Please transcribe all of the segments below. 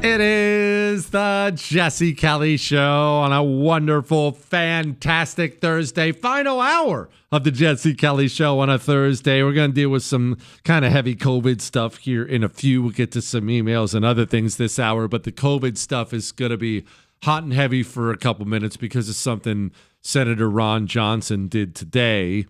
It is the Jesse Kelly Show on a wonderful, fantastic Thursday. Final hour of the Jesse Kelly Show on a Thursday. We're going to deal with some kind of heavy COVID stuff here in a few. We'll get to some emails and other things this hour, but the COVID stuff is going to be hot and heavy for a couple minutes because of something Senator Ron Johnson did today.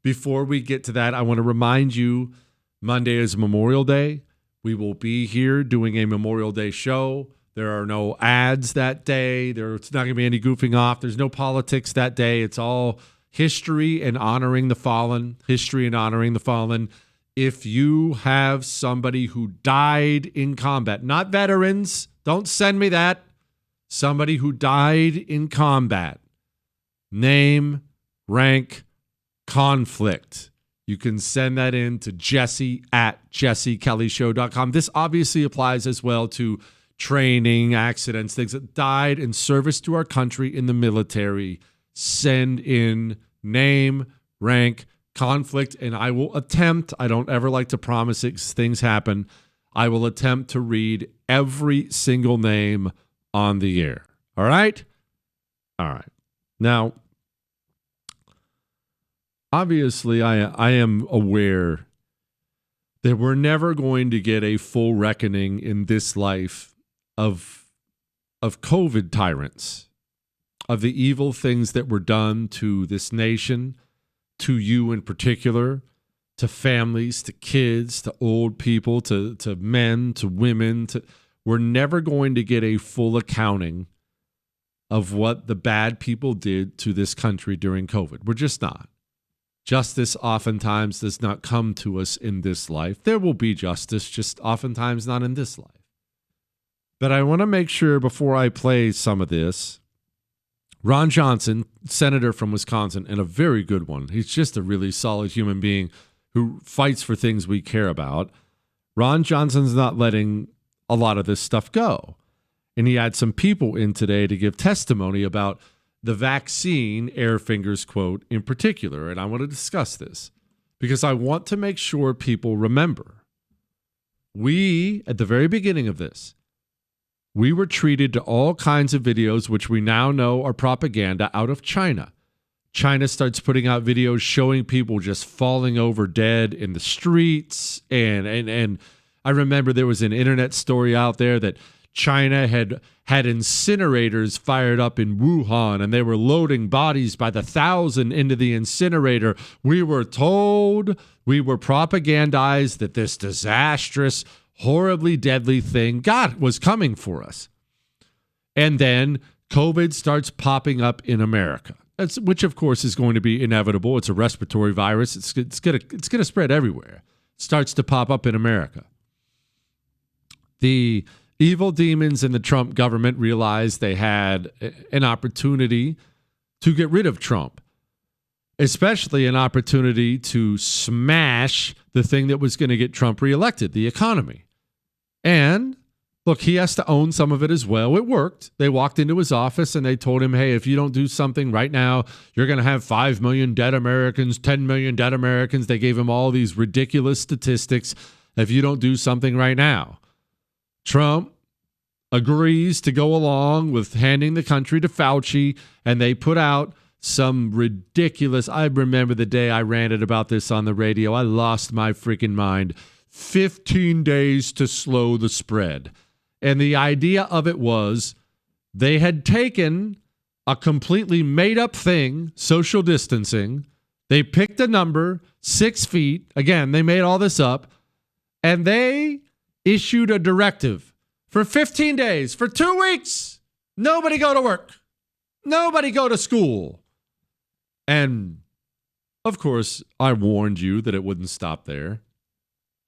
Before we get to that, I want to remind you, Monday is Memorial Day. We will be here doing a Memorial Day show. There are no ads that day. There's not going to be any goofing off. There's no politics that day. It's all history and honoring the fallen. History and honoring the fallen. If you have somebody who died in combat, not veterans, don't send me that. Somebody who died in combat. Name, rank, conflict. You can send that in to jesse@jessekellyshow.com. This obviously applies as well to training, accidents, things that died in service to our country in the military. Send in name, rank, conflict, and I will attempt, I don't ever like to promise it 'cause things happen, I will attempt to read every single name on the air. All right? All right. Now, obviously, I am aware that we're never going to get a full reckoning in this life of COVID tyrants, of the evil things that were done to this nation, to you in particular, to families, to kids, to old people, to men, to women. We're never going to get a full accounting of what the bad people did to this country during COVID. We're just not. Justice oftentimes does not come to us in this life. There will be justice, just oftentimes not in this life. But I want to make sure before I play some of this, Ron Johnson, senator from Wisconsin, and a very good one. He's just a really solid human being who fights for things we care about. Ron Johnson's not letting a lot of this stuff go. And he had some people in today to give testimony about the vaccine, air fingers quote, in particular. And I want to discuss this because I want to make sure people remember. We, at the very beginning of this, we were treated to all kinds of videos, which we now know are propaganda out of China. China starts putting out videos showing people just falling over dead in the streets. And I remember there was an internet story out there that China had incinerators fired up in Wuhan, and they were loading bodies by the thousand into the incinerator. We were told, we were propagandized that this disastrous, horribly deadly thing, God, was coming for us. And then COVID starts popping up in America, which of course is going to be inevitable. It's a respiratory virus. It's going to spread everywhere. It starts to pop up in America. The evil demons in the Trump government realized they had an opportunity to get rid of Trump, especially an opportunity to smash the thing that was going to get Trump reelected, the economy. And look, he has to own some of it as well. It worked. They walked into his office and they told him, hey, if you don't do something right now, you're going to have 5 million dead Americans, 10 million dead Americans. They gave him all these ridiculous statistics if you don't do something right now. Trump agrees to go along with handing the country to Fauci, and they put out some ridiculous, I remember the day I ranted about this on the radio. I lost my freaking mind. 15 days to slow the spread. And the idea of it was they had taken a completely made up thing, social distancing. They picked a number, 6 feet. Again, they made all this up. And they issued a directive for 15 days, for 2 weeks. Nobody go to work. Nobody go to school. And, of course, I warned you that it wouldn't stop there.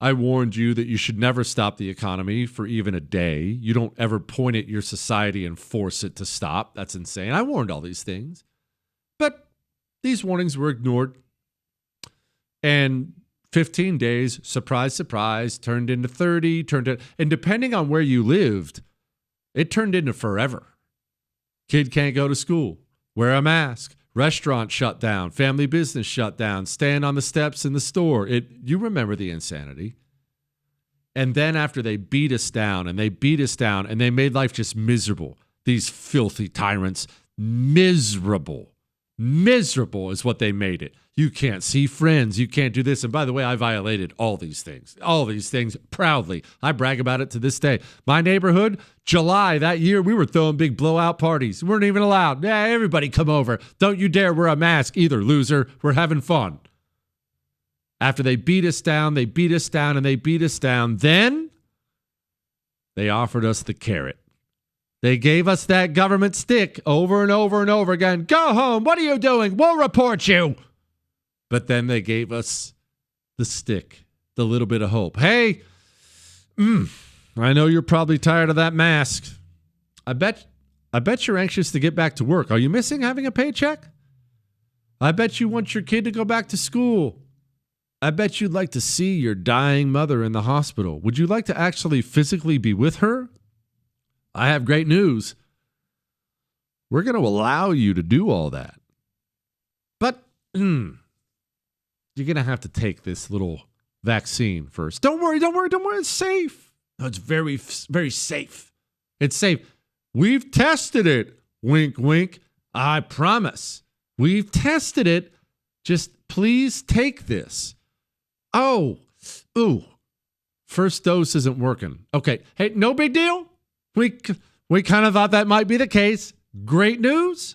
I warned you that you should never stop the economy for even a day. You don't ever point at your society and force it to stop. That's insane. I warned all these things. But these warnings were ignored. And 15 days, surprise, surprise, turned into 30, and depending on where you lived, it turned into forever. Kid can't go to school, wear a mask, restaurant shut down, family business shut down, stand on the steps in the store. You remember the insanity. And then after they beat us down and they made life just miserable, these filthy tyrants, miserable is what they made it. You can't see friends. You can't do this. And by the way, I violated all these things proudly. I brag about it to this day. My neighborhood, July that year, we were throwing big blowout parties. We weren't even allowed. Yeah, everybody come over. Don't you dare wear a mask either, loser. We're having fun. After they beat us down, then they offered us the carrot. They gave us that government stick over and over and over again. Go home. What are you doing? We'll report you. But then they gave us the stick, the little bit of hope. Hey, I know you're probably tired of that mask. I bet you're anxious to get back to work. Are you missing having a paycheck? I bet you want your kid to go back to school. I bet you'd like to see your dying mother in the hospital. Would you like to actually physically be with her? I have great news. We're going to allow you to do all that. But you're going to have to take this little vaccine first. Don't worry. It's safe. No, it's very, very safe. It's safe. We've tested it. Wink, wink. I promise. We've tested it. Just please take this. First dose isn't working. Okay. Hey, no big deal. We kind of thought that might be the case. Great news.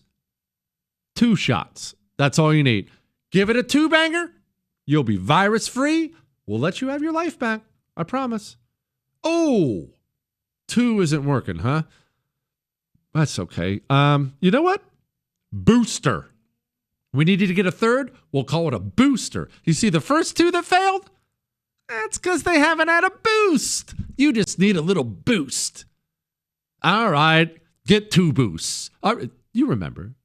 2 shots. That's all you need. Give it a 2-banger. You'll be virus free. We'll let you have your life back. I promise. 2 isn't working, huh? That's okay. You know what? Booster. We need you to get a 3rd. We'll call it a booster. You see the first 2 that failed? That's because they haven't had a boost. You just need a little boost. All right. Get 2 boosts. All right, you remember.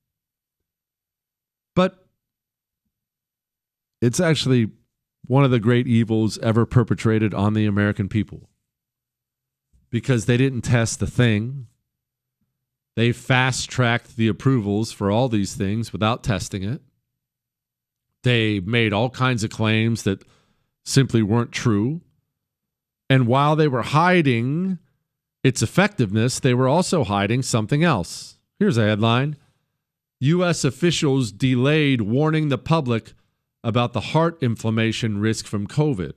But it's actually one of the great evils ever perpetrated on the American people. Because they didn't test the thing. They fast-tracked the approvals for all these things without testing it. They made all kinds of claims that simply weren't true. And while they were hiding its effectiveness, they were also hiding something else. Here's a headline. U.S. officials delayed warning the public about the heart inflammation risk from COVID.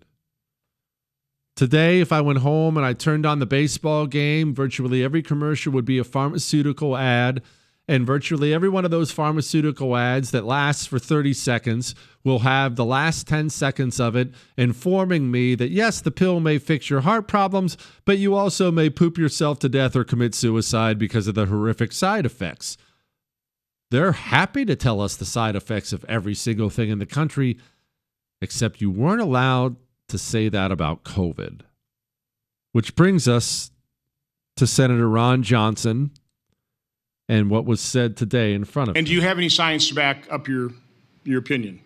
Today, if I went home and I turned on the baseball game, virtually every commercial would be a pharmaceutical ad, and virtually every one of those pharmaceutical ads that lasts for 30 seconds will have the last 10 seconds of it informing me that, yes, the pill may fix your heart problems, but you also may poop yourself to death or commit suicide because of the horrific side effects. They're happy to tell us the side effects of every single thing in the country, except you weren't allowed to say that about COVID. Which brings us to Senator Ron Johnson and what was said today in front of him. And do you have any science to back up your opinion?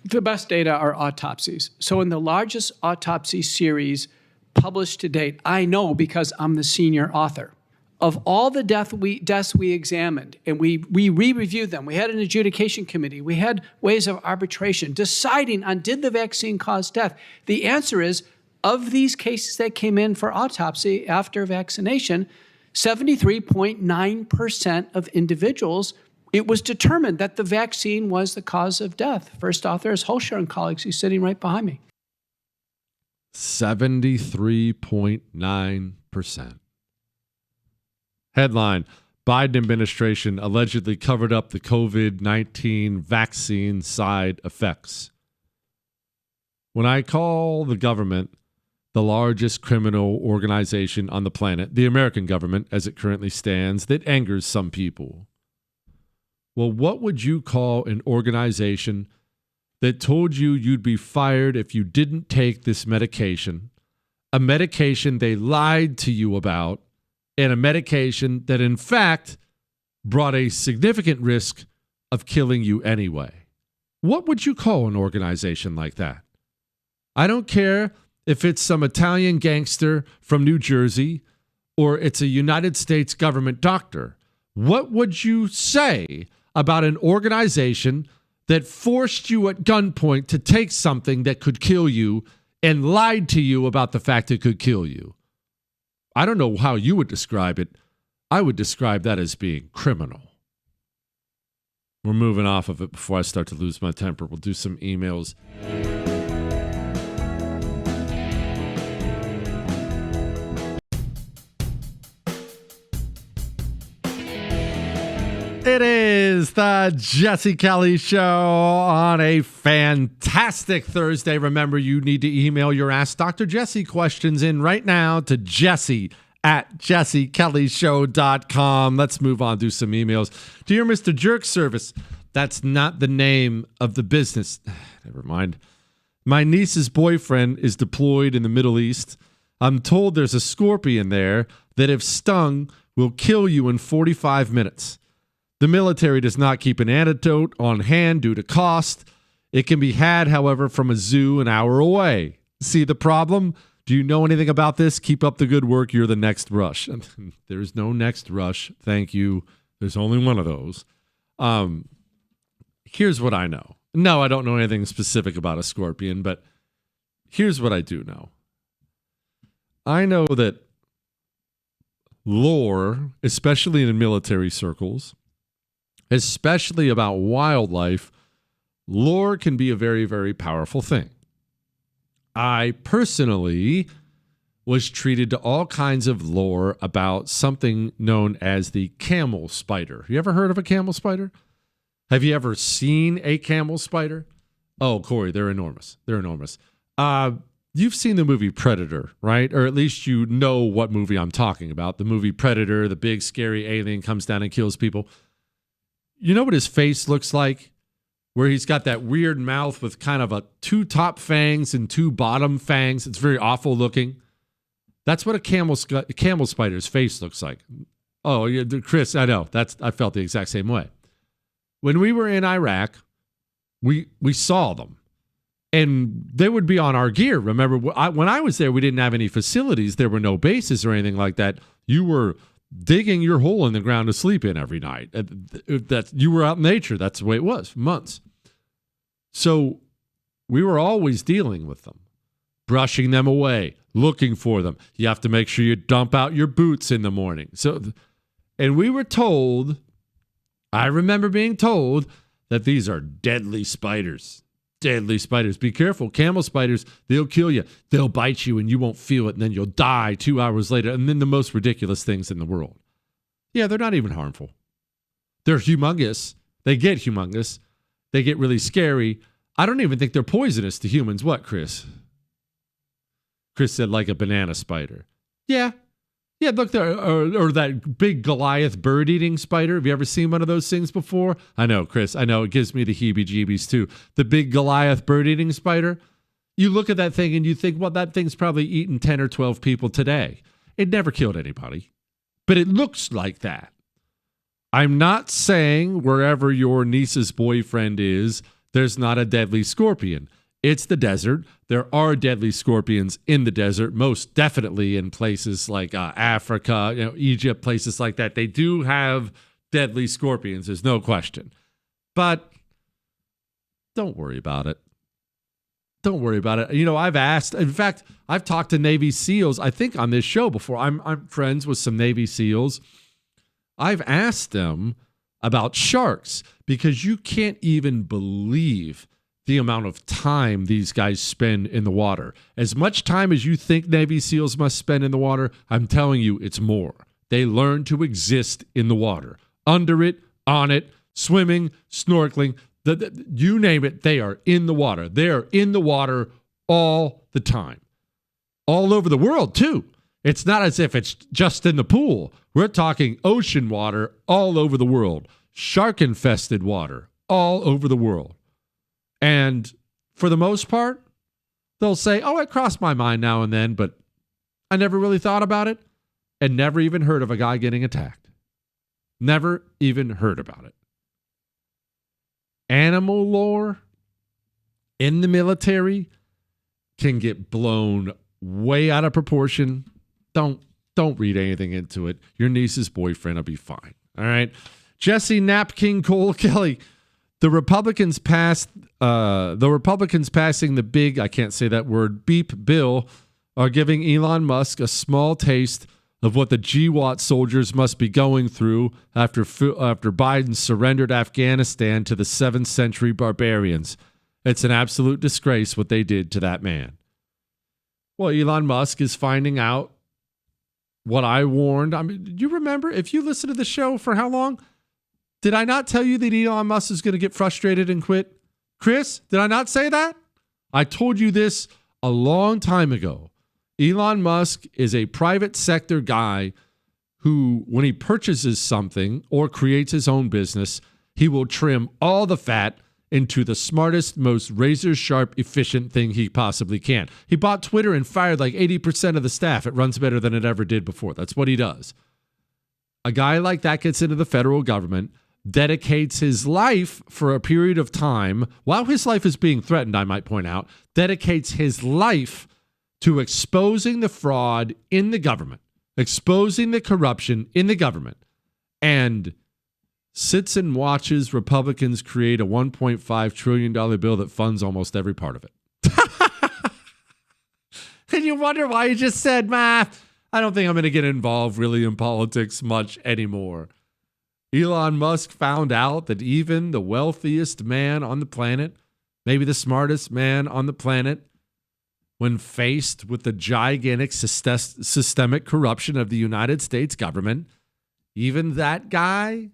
The best data are autopsies. So in the largest autopsy series published to date, I know because I'm the senior author, of all the deaths we examined, and we re-reviewed them. We had an adjudication committee. We had ways of arbitration deciding on did the vaccine cause death. The answer is, of these cases that came in for autopsy after vaccination, 73.9% of individuals, it was determined that the vaccine was the cause of death. First author is Holscher and colleagues. He's sitting right behind me. 73.9%. Headline, Biden administration allegedly covered up the COVID-19 vaccine side effects. When I call the government the largest criminal organization on the planet, the American government as it currently stands, that angers some people. Well, what would you call an organization that told you you'd be fired if you didn't take this medication, a medication they lied to you about, and a medication that, in fact, brought a significant risk of killing you anyway? What would you call an organization like that? I don't care if it's some Italian gangster from New Jersey or it's a United States government doctor. What would you say about an organization that forced you at gunpoint to take something that could kill you and lied to you about the fact it could kill you. I don't know how you would describe it. I would describe that as being criminal. We're moving off of it before I start to lose my temper. We'll do some emails. It is the Jesse Kelly Show on a fantastic Thursday. Remember, you need to email your Ask Dr. Jesse questions in right now to jesse@jessekellyshow.com. Let's move on to some emails. Dear Mr. Jerk Service, that's not the name of the business. Never mind. My niece's boyfriend is deployed in the Middle East. I'm told there's a scorpion there that, if stung, will kill you in 45 minutes. The military does not keep an antidote on hand due to cost. It can be had, however, from a zoo an hour away. See the problem? Do you know anything about this? Keep up the good work. You're the next Rush. There's no next Rush. Thank you. There's only one of those. Here's what I know. No, I don't know anything specific about a scorpion, but here's what I do know. I know that lore, especially in military circles, especially about wildlife, lore can be a very, very powerful thing. I personally was treated to all kinds of lore about something known as the camel spider. You ever heard of a camel spider? Have you ever seen a camel spider? Oh, Corey, they're enormous. They're enormous. You've seen the movie Predator, right? Or at least you know what movie I'm talking about. The movie Predator, the big scary alien comes down and kills people. You know what his face looks like? Where he's got that weird mouth with kind of two top fangs and two bottom fangs. It's very awful looking. That's what a camel spider's face looks like. Oh, yeah, Chris, I know. I felt the exact same way. When we were in Iraq, we saw them. And they would be on our gear. Remember, when I was there, we didn't have any facilities. There were no bases or anything like that. You were digging your hole in the ground to sleep in every night. You were out in nature. That's the way it was for months. So we were always dealing with them, brushing them away, looking for them. You have to make sure you dump out your boots in the morning. And we were told, I remember being told, that these are deadly spiders. Deadly spiders. Be careful. Camel spiders, they'll kill you. They'll bite you and you won't feel it, and then you'll die 2 hours later. And then the most ridiculous things in the world. Yeah, they're not even harmful. They're humongous. They get humongous. They get really scary. I don't even think they're poisonous to humans. What, Chris? Chris said like a banana spider. Yeah. Yeah, look there, or that big Goliath bird-eating spider. Have you ever seen one of those things before? I know, Chris. I know. It gives me the heebie-jeebies, too. The big Goliath bird-eating spider. You look at that thing and you think, well, that thing's probably eaten 10 or 12 people today. It never killed anybody. But it looks like that. I'm not saying wherever your niece's boyfriend is, there's not a deadly scorpion. It's the desert. There are deadly scorpions in the desert, most definitely in places like Africa, Egypt, places like that. They do have deadly scorpions. There's no question. But don't worry about it. Don't worry about it. I've asked. In fact, I've talked to Navy SEALs, I think, on this show before. I'm friends with some Navy SEALs. I've asked them about sharks because you can't even believe the amount of time these guys spend in the water. As much time as you think Navy SEALs must spend in the water, I'm telling you, it's more. They learn to exist in the water. Under it, on it, swimming, snorkeling, you name it, they are in the water. They are in the water all the time. All over the world, too. It's not as if it's just in the pool. We're talking ocean water all over the world. Shark-infested water all over the world. And for the most part, they'll say, oh, it crossed my mind now and then, but I never really thought about it and never even heard of a guy getting attacked. Never even heard about it. Animal lore in the military can get blown way out of proportion. Don't read anything into it. Your niece's boyfriend will be fine. All right. Jesse Knapp King Cole Kelly. The Republicans passing the big, I can't say that word, beep bill are giving Elon Musk a small taste of what the GWAT soldiers must be going through after Biden surrendered Afghanistan to the 7th century barbarians. It's an absolute disgrace what they did to that man. Well, Elon Musk is finding out what I warned. I mean, do you remember, if you listen to the show for how long? Did I not tell you that Elon Musk is going to get frustrated and quit? Chris, did I not say that? I told you this a long time ago. Elon Musk is a private sector guy who, when he purchases something or creates his own business, he will trim all the fat into the smartest, most razor-sharp, efficient thing he possibly can. He bought Twitter and fired like 80% of the staff. It runs better than it ever did before. That's what he does. A guy like that gets into the federal government, dedicates his life for a period of time, while his life is being threatened, I might point out, dedicates his life to exposing the fraud in the government, exposing the corruption in the government, and sits and watches Republicans create a $1.5 trillion bill that funds almost every part of it. And you wonder why he just said, I don't think I'm going to get involved really in politics much anymore. Elon Musk found out that even the wealthiest man on the planet, maybe the smartest man on the planet, when faced with the gigantic systemic corruption of the United States government, even that guy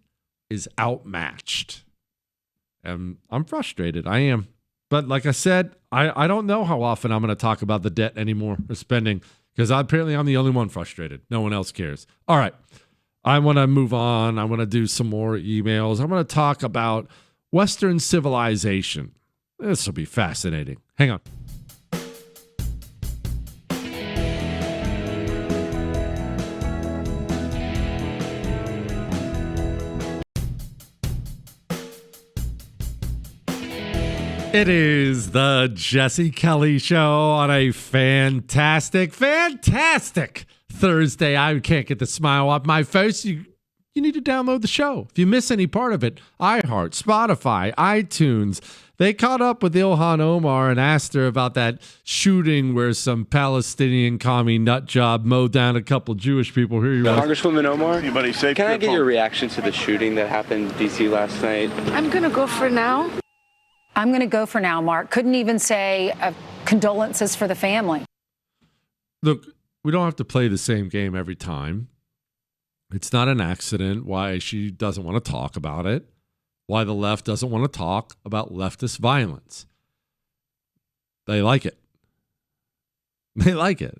is outmatched. And I'm frustrated. I am. But like I said, I don't know how often I'm going to talk about the debt anymore or spending, because apparently I'm the only one frustrated. No one else cares. All right. I want to move on. I want to do some more emails. I want to talk about Western civilization. This will be fascinating. Hang on. It is the Jesse Kelly Show on a fantastic Thursday. I can't get the smile off my face. You need to download the show. If you miss any part of it, iHeart, Spotify, iTunes. They caught up with Ilhan Omar and asked her about that shooting where some Palestinian commie nut job mowed down a couple Jewish people. Here you are. Congresswoman Omar, Anybody safe? can I get your reaction to the shooting that happened in D.C. last night? I'm going to go for now. I'm going to go for now, Mark. Couldn't even say condolences for the family. Look, we don't have to play the same game every time. It's not an accident why she doesn't want to talk about it, why the left doesn't want to talk about leftist violence. They like it. They like it.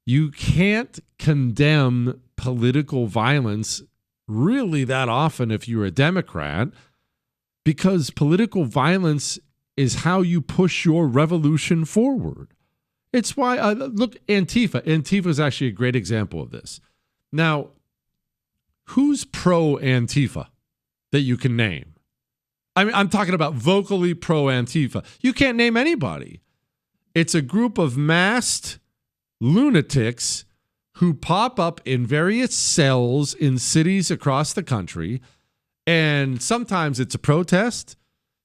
You can't condemn political violence really that often if you're a Democrat, because political violence is how you push your revolution forward. It's why, look, Antifa. Antifa is actually a great example of this. Now, who's pro-Antifa that you can name? I mean, I'm talking about vocally pro-Antifa. You can't name anybody. It's a group of masked lunatics who pop up in various cells in cities across the country. And sometimes it's a protest,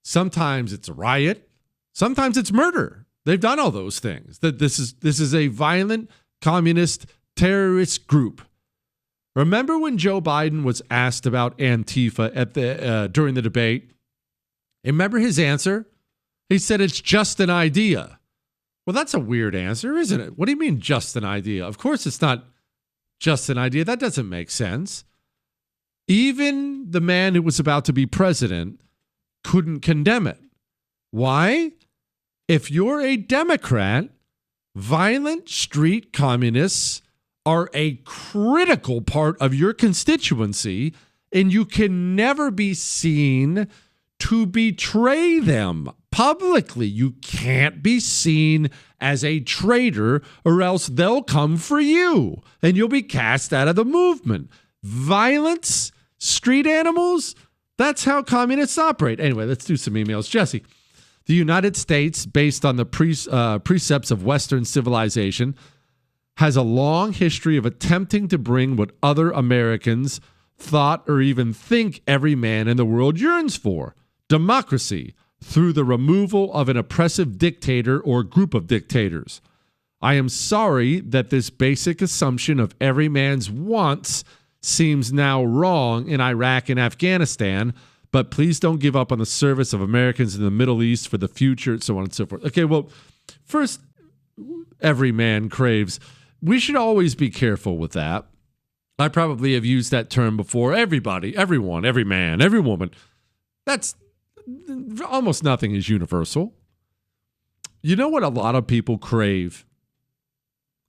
sometimes it's a riot, sometimes it's murder. They've done all those things. That this is a violent communist terrorist group. Remember when Joe Biden was asked about Antifa at during the debate? Remember his answer? He said it's just an idea. Well, that's a weird answer, isn't it? What do you mean just an idea? Of course it's not just an idea. That doesn't make sense. Even the man who was about to be president couldn't condemn it. Why? If you're a Democrat, violent street communists are a critical part of your constituency, and you can never be seen to betray them publicly. You can't be seen as a traitor, or else they'll come for you, and you'll be cast out of the movement. Violence, street animals, that's how communists operate. Anyway, let's do some emails. Jesse, the United States, based on the precepts of Western civilization, has a long history of attempting to bring what other Americans thought or even think every man in the world yearns for: democracy through the removal of an oppressive dictator or group of dictators. I am sorry that this basic assumption of every man's wants seems now wrong in Iraq and Afghanistan, but please don't give up on the service of Americans in the Middle East for the future, so on and so forth. Okay, well, first, every man craves. We should always be careful with that. I probably have used that term before. Everybody, everyone, every man, every woman. That's almost nothing is universal. You know what a lot of people crave?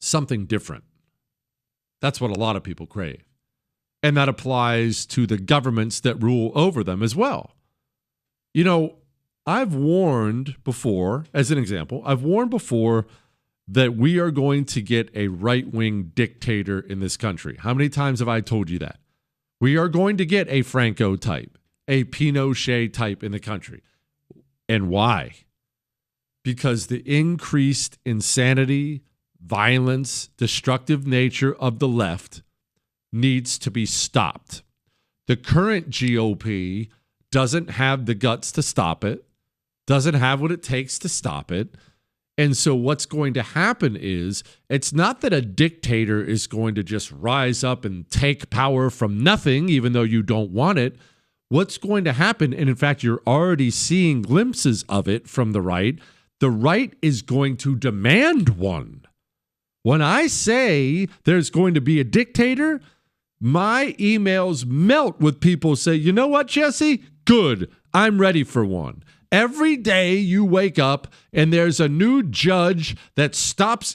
Something different. That's what a lot of people crave. And that applies to the governments that rule over them as well. You know, I've warned before, as an example, I've warned before that we are going to get a right-wing dictator in this country. How many times have I told you that? We are going to get a Franco type, a Pinochet type in the country. And why? Because the increased insanity, violence, destructive nature of the left needs to be stopped. The current GOP doesn't have the guts to stop it, doesn't have what it takes to stop it. And so what's going to happen is it's not that a dictator is going to just rise up and take power from nothing, even though you don't want it. What's going to happen, and in fact, you're already seeing glimpses of it from the right is going to demand one. When I say there's going to be a dictator, my emails melt with people say, you know what, Jesse? Good. I'm ready for one. Every day you wake up and there's a new judge that stops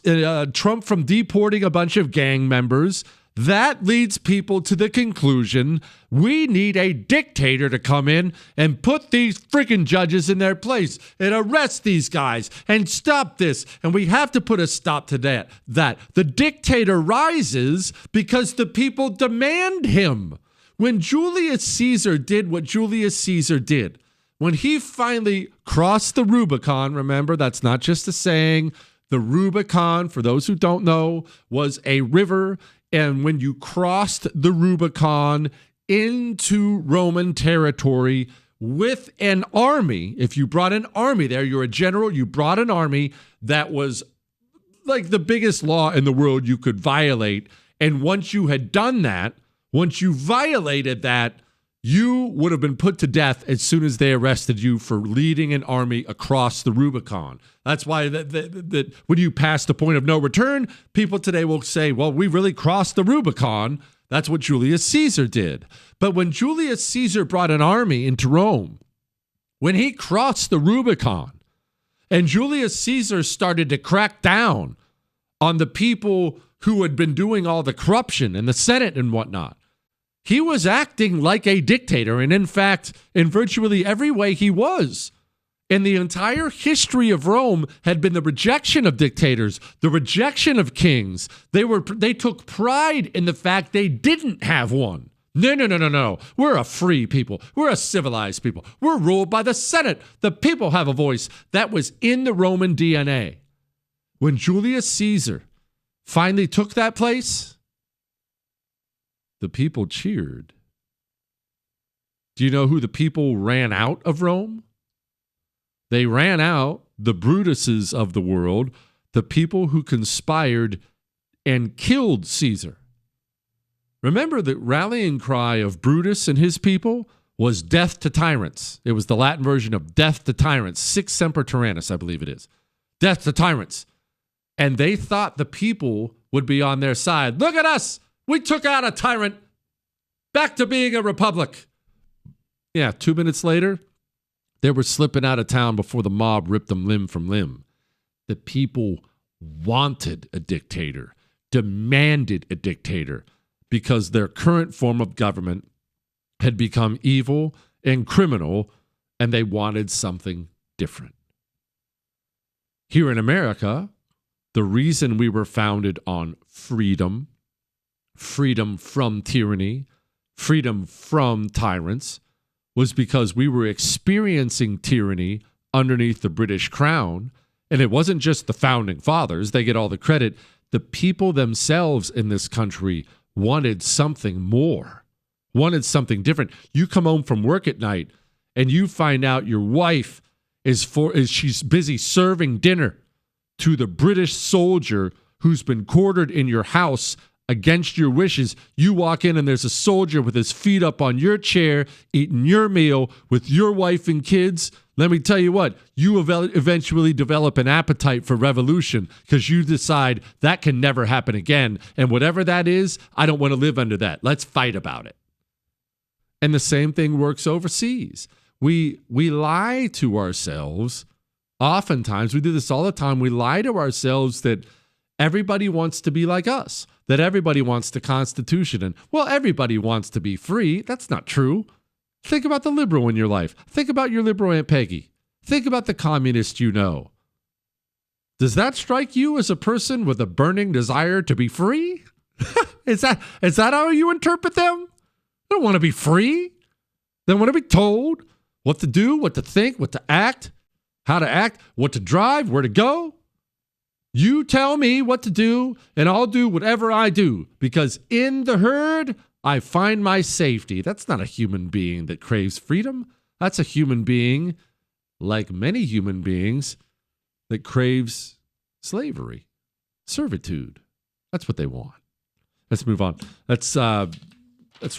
Trump from deporting a bunch of gang members. That leads people to the conclusion we need a dictator to come in and put these freaking judges in their place and arrest these guys and stop this. And we have to put a stop to that. The dictator rises because the people demand him. When Julius Caesar did what Julius Caesar did, when he finally crossed the Rubicon, remember, that's not just a saying. The Rubicon, for those who don't know, was a river. And when you crossed the Rubicon into Roman territory with an army, if you brought an army there, you're a general, you brought an army that was like the biggest law in the world you could violate. And once you had done that, once you violated that, you would have been put to death as soon as they arrested you for leading an army across the Rubicon. That's why that when you pass the point of no return, people today will say, well, we really crossed the Rubicon. That's what Julius Caesar did. But when Julius Caesar brought an army into Rome, when he crossed the Rubicon and Julius Caesar started to crack down on the people who had been doing all the corruption in the Senate and whatnot, he was acting like a dictator, and in fact, in virtually every way he was. And the entire history of Rome had been the rejection of dictators, the rejection of kings. They took pride in the fact they didn't have one. No. We're a free people. We're a civilized people. We're ruled by the Senate. The people have a voice. That was in the Roman DNA. When Julius Caesar finally took that place, the people cheered. Do you know who the people ran out of Rome? They ran out the Brutuses of the world, the people who conspired and killed Caesar. Remember, the rallying cry of Brutus and his people was death to tyrants. It was the Latin version of death to tyrants. Sic semper tyrannis, I believe it is. Death to tyrants. And they thought the people would be on their side. Look at us. We took out a tyrant, back to being a republic. Yeah, 2 minutes later, they were slipping out of town before the mob ripped them limb from limb. The people wanted a dictator, demanded a dictator, because their current form of government had become evil and criminal, and they wanted something different. Here in America, the reason we were founded on freedom from tyranny, freedom from tyrants, was because we were experiencing tyranny underneath the British crown. And it wasn't just the founding fathers, they get all the credit. The people themselves in this country wanted something more, wanted something different. You come home from work at night and you find out your wife is she's busy serving dinner to the British soldier who's been quartered in your house against your wishes, you walk in and there's a soldier with his feet up on your chair eating your meal with your wife and kids. Let me tell you what, you eventually develop an appetite for revolution because you decide that can never happen again. And whatever that is, I don't want to live under that. Let's fight about it. And the same thing works overseas. We lie to ourselves. Oftentimes, we do this all the time. We lie to ourselves that everybody wants to be like us, that everybody wants the Constitution, and, well, everybody wants to be free. That's not true. Think about the liberal in your life. Think about your liberal Aunt Peggy. Think about the communist you know. Does that strike you as a person with a burning desire to be free? Is that how you interpret them? They don't want to be free. They want to be told what to do, what to think, what to act, how to act, what to drive, where to go. You tell me what to do, and I'll do whatever I do, because in the herd, I find my safety. That's not a human being that craves freedom. That's a human being, like many human beings, that craves slavery, servitude. That's what they want. Let's move on. Let's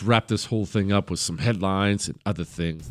wrap this whole thing up with some headlines and other things.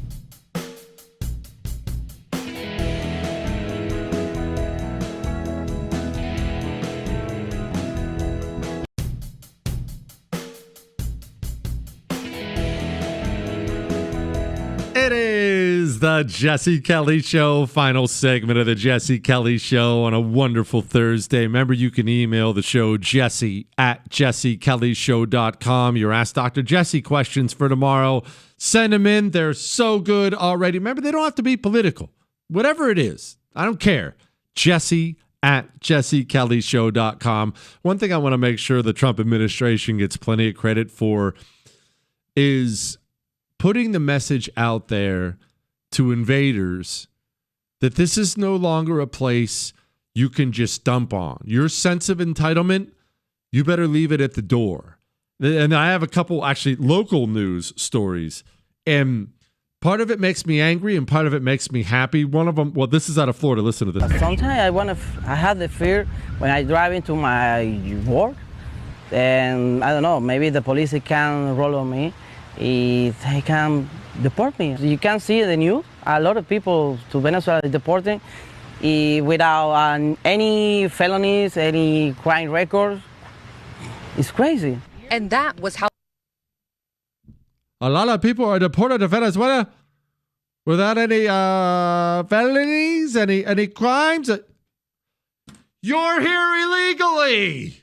It is the Jesse Kelly Show, final segment of the Jesse Kelly Show on a wonderful Thursday. Remember, you can email the show, jesse@jessekellyshow.com. Your Ask Dr. Jesse questions for tomorrow. Send them in. They're so good already. Remember, they don't have to be political. Whatever it is, I don't care. Jesse@jessekellyshow.com. One thing I want to make sure the Trump administration gets plenty of credit for is putting the message out there to invaders that this is no longer a place you can just dump on. Your sense of entitlement, you better leave it at the door. And I have a couple actually local news stories. And part of it makes me angry and part of it makes me happy. One of them, well, this is out of Florida. Listen to this. Sometimes I have the fear when I drive into my work. And I don't know, maybe the police can roll on me. If they can deport me. You can see the news. A lot of people to Venezuela are deporting without any felonies, any crime records. It's crazy. And that was how a lot of people are deported to Venezuela without any felonies, any crimes. You're here illegally.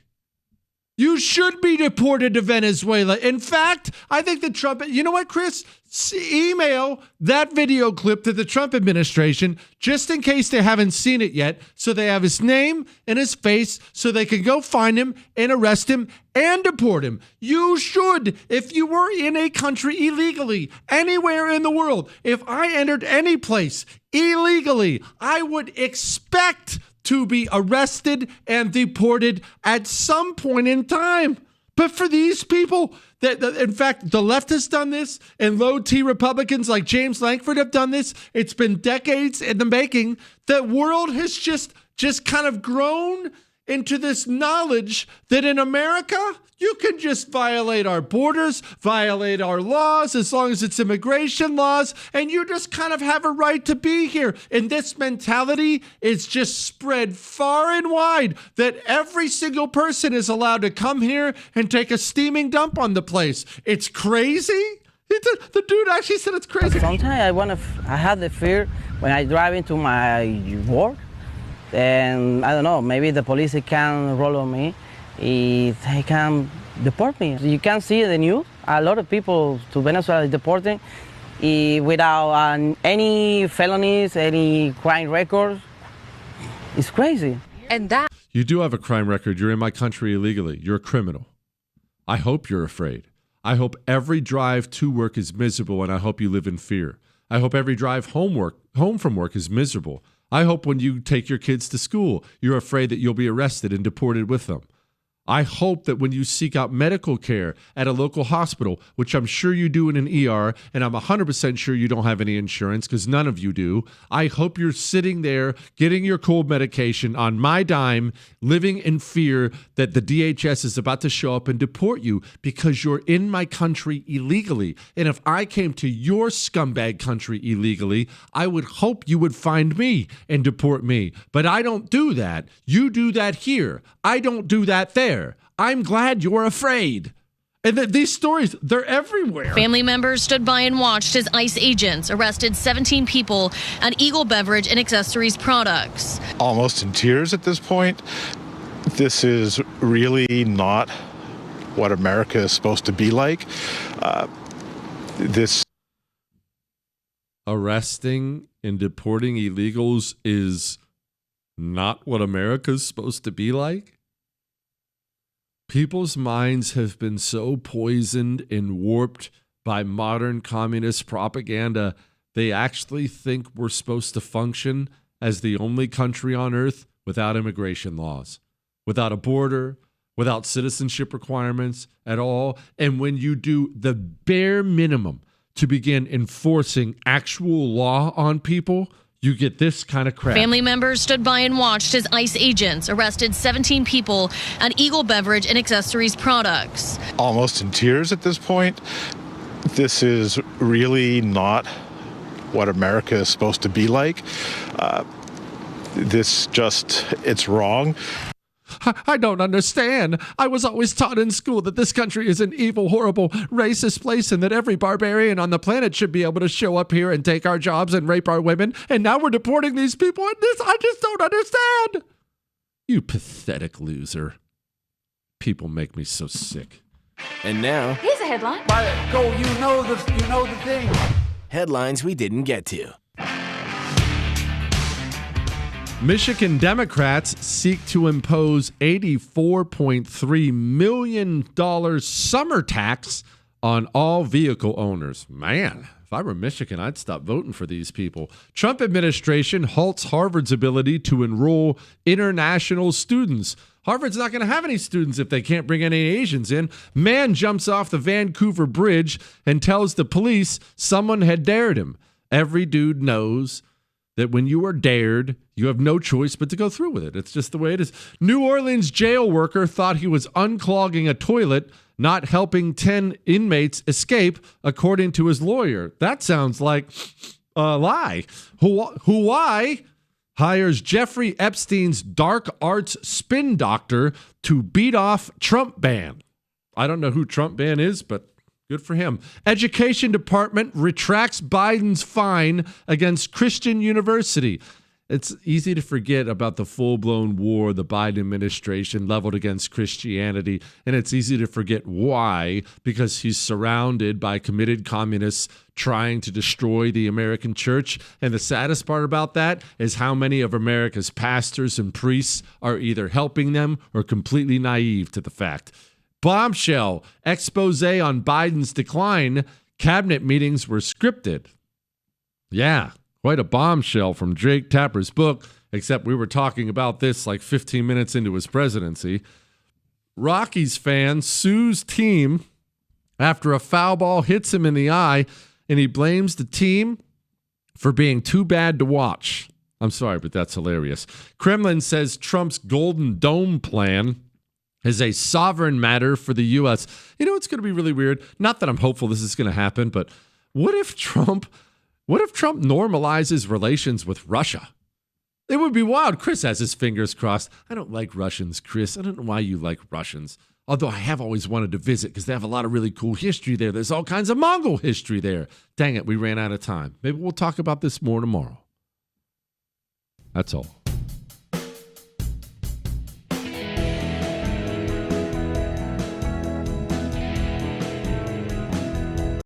You should be deported to Venezuela. In fact, I think the Trump, you know what, Chris? Email that video clip to the Trump administration just in case they haven't seen it yet, so they have his name and his face so they can go find him and arrest him and deport him. You should. If you were in a country illegally, anywhere in the world, if I entered any place illegally, I would expect to be arrested and deported at some point in time. But for these people, that in fact, the left has done this, and low-T Republicans like James Lankford have done this. It's been decades in the making. The world has just kind of grown into this knowledge that in America, you can just violate our borders, violate our laws, as long as it's immigration laws, and you just kind of have a right to be here. And this mentality is just spread far and wide, that every single person is allowed to come here and take a steaming dump on the place. It's crazy. The dude actually said it's crazy. Sometimes I have the fear when I drive into my work. And I don't know, maybe the police can roll on me if they can deport me. You can see the news. A lot of people to Venezuela are deporting without any felonies, any crime records. It's crazy. and that You do have a crime record. You're in my country illegally. You're a criminal. I hope you're afraid. I hope every drive to work is miserable, and I hope you live in fear. I hope every drive home from work is miserable. I hope when you take your kids to school, you're afraid that you'll be arrested and deported with them. I hope that when you seek out medical care at a local hospital, which I'm sure you do in an ER, and I'm 100% sure you don't have any insurance because none of you do, I hope you're sitting there getting your cold medication on my dime, living in fear that the DHS is about to show up and deport you because you're in my country illegally. And if I came to your scumbag country illegally, I would hope you would find me and deport me. But I don't do that. You do that here. I don't do that there. I'm glad you're afraid. And these stories, they're everywhere. Family members stood by and watched as ICE agents arrested 17 people at Eagle Beverage and Accessories Products. Almost in tears at this point. This is really not what America is supposed to be like. Arresting and deporting illegals is not what America's supposed to be like? People's minds have been so poisoned and warped by modern communist propaganda, they actually think we're supposed to function as the only country on earth without immigration laws, without a border, without citizenship requirements at all. And when you do the bare minimum to begin enforcing actual law on people, you get this kind of crap. Family members stood by and watched as ICE agents arrested 17 people at Eagle Beverage and Accessories Products. Almost in tears at this point. This is really not what America is supposed to be like. It's wrong. I don't understand. I was always taught in school that this country is an evil, horrible, racist place and that every barbarian on the planet should be able to show up here and take our jobs and rape our women. And now we're deporting these people. And I just don't understand. You pathetic loser. People make me so sick. And now, here's a headline. You know the thing. Headlines we didn't get to. Michigan Democrats seek to impose $84.3 million summer tax on all vehicle owners. Man, if I were Michigan, I'd stop voting for these people. Trump administration halts Harvard's ability to enroll international students. Harvard's not going to have any students if they can't bring any Asians in. Man jumps off the Vancouver Bridge and tells the police someone had dared him. Every dude knows that when you are dared, you have no choice but to go through with it. It's just the way it is. New Orleans jail worker thought he was unclogging a toilet, not helping 10 inmates escape, according to his lawyer. That sounds like a lie. Hawaii hires Jeffrey Epstein's dark arts spin doctor to beat off Trump ban. I don't know who Trump ban is, but good for him. Education Department retracts Biden's fine against Christian University. It's easy to forget about the full-blown war the Biden administration leveled against Christianity, and it's easy to forget why, because he's surrounded by committed communists trying to destroy the American church. And the saddest part about that is how many of America's pastors and priests are either helping them or completely naive to the fact. Bombshell expose on Biden's decline. Cabinet meetings were scripted. Yeah, quite a bombshell from Jake Tapper's book, except we were talking about this like 15 minutes into his presidency. Rockies fan sues team after a foul ball hits him in the eye, and he blames the team for being too bad to watch. I'm sorry, but that's hilarious. Kremlin says Trump's Golden Dome plan is a sovereign matter for the U.S. You know, it's going to be really weird. Not that I'm hopeful this is going to happen, but what if Trump normalizes relations with Russia? It would be wild. Chris has his fingers crossed. I don't like Russians, Chris. I don't know why you like Russians. Although I have always wanted to visit because they have a lot of really cool history there. There's all kinds of Mongol history there. Dang it, we ran out of time. Maybe we'll talk about this more tomorrow. That's all.